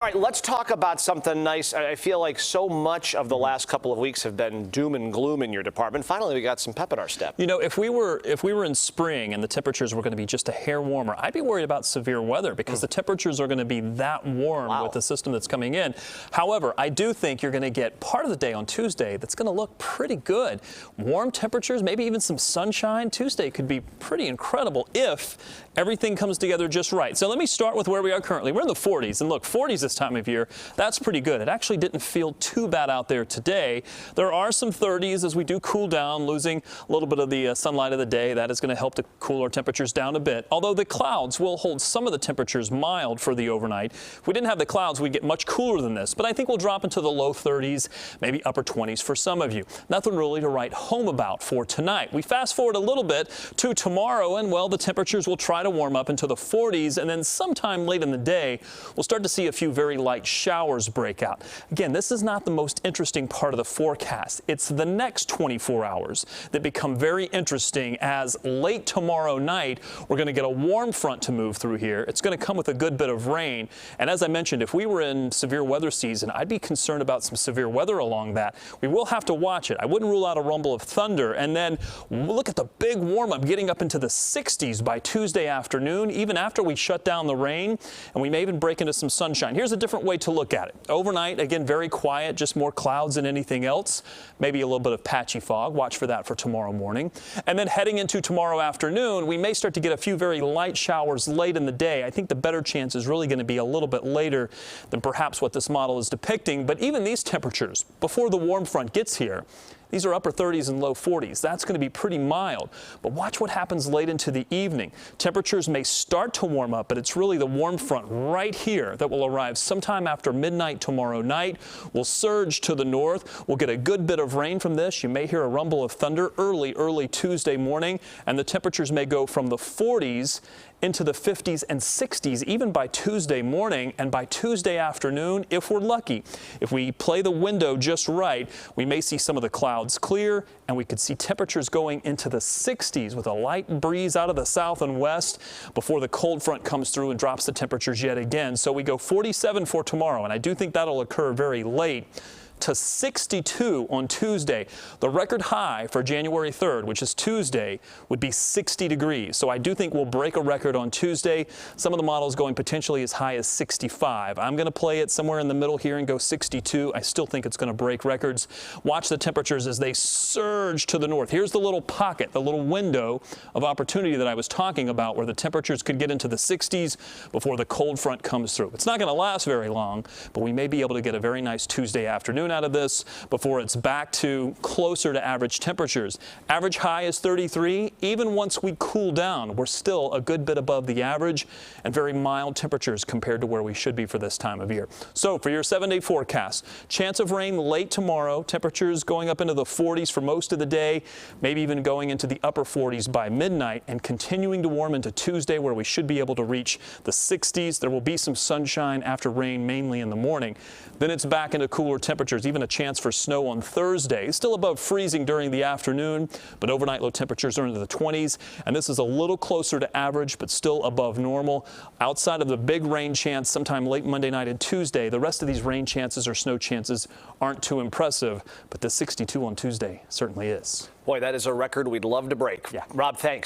All right, let's talk about something nice. I feel like so much of the last couple of weeks have been doom and gloom in your department. Finally, we got some pep in our step. You know, if we were in spring and the temperatures were going to be just a hair warmer, I'd be worried about severe weather because the temperatures are going to be that warm with the system that's coming in. However, I do think you're going to get part of the day on Tuesday that's going to look pretty good. Warm temperatures, maybe even some sunshine. Tuesday could be pretty incredible if everything comes together just right. So let me start with where we are currently. We're in the 40s, and look, 40s this time of year, that's pretty good. It actually didn't feel too bad out there today. There are some 30s as we do cool down, losing a little bit of the sunlight of the day. That is going to help to cool our temperatures down a bit, although the clouds will hold some of the temperatures mild for the overnight. If we didn't have the clouds, we'd get much cooler than this, but I think we'll drop into the low 30s, maybe upper 20s for some of you. Nothing really to write home about for tonight. We fast forward a little bit to tomorrow, and well, the temperatures will try to warm up into the 40s, and then sometime late in the day, we'll start to see a few very light showers break out. Again, this is not the most interesting part of the forecast. It's the next 24 hours that become very interesting, as late tomorrow night, we're going to get a warm front to move through here. It's going to come with a good bit of rain. And as I mentioned, if we were in severe weather season, I'd be concerned about some severe weather along that. We will have to watch it. I wouldn't rule out a rumble of thunder. And then look at the big warm up getting up into the 60s by Tuesday afternoon, even after we shut down the rain, and we may even break into some sunshine. Here's a different way to look at it. Overnight, again, very quiet, just more clouds than anything else. Maybe a little bit of patchy fog. Watch for that for tomorrow morning. And then heading into tomorrow afternoon, we may start to get a few very light showers late in the day. I think the better chance is really going to be a little bit later than perhaps what this model is depicting. But even these temperatures, before the warm front gets here, these are upper 30s and low 40s. That's going to be pretty mild. But watch what happens late into the evening. Temperatures may start to warm up, but it's really the warm front right here that will arrive sometime after midnight tomorrow night. We'll surge to the north. We'll get a good bit of rain from this. You may hear a rumble of thunder early Tuesday morning, and the temperatures may go from the 40s into the 50s and 60s even by Tuesday morning, and by Tuesday afternoon, if we're lucky. If we play the window just right, we may see some of the clouds clear, and we could see temperatures going into the 60s with a light breeze out of the south and west before the cold front comes through and drops the temperatures yet again. So we go 47 for tomorrow, and I do think that'll occur very late, to 62 on Tuesday. The record high for January 3rd, which is Tuesday, would be 60 degrees. So I do think we'll break a record on Tuesday. Some of the models going potentially as high as 65. I'm going to play it somewhere in the middle here and go 62. I still think it's going to break records. Watch the temperatures as they surge to the north. Here's the little pocket, the little window of opportunity that I was talking about, where the temperatures could get into the 60s before the cold front comes through. It's not going to last very long, but we may be able to get a very nice Tuesday afternoon out of this before it's back to closer to average temperatures. Average high is 33. Even once we cool down, we're still a good bit above the average, and very mild temperatures compared to where we should be for this time of year. So for your 7-day forecast, chance of rain late tomorrow, temperatures going up into the 40s for most of the day, maybe even going into the upper 40s by midnight, and continuing to warm into Tuesday, where we should be able to reach the 60s. There will be some sunshine after rain, mainly in the morning. Then it's back into cooler temperatures, even a chance for snow on Thursday. Still above freezing during the afternoon, but overnight low temperatures are into the 20s, and this is a little closer to average, but still above normal. Outside of the big rain chance sometime late Monday night and Tuesday, the rest of these rain chances or snow chances aren't too impressive, but the 62 on Tuesday certainly is. Boy, that is a record we'd love to break. Yeah. Robb, thanks.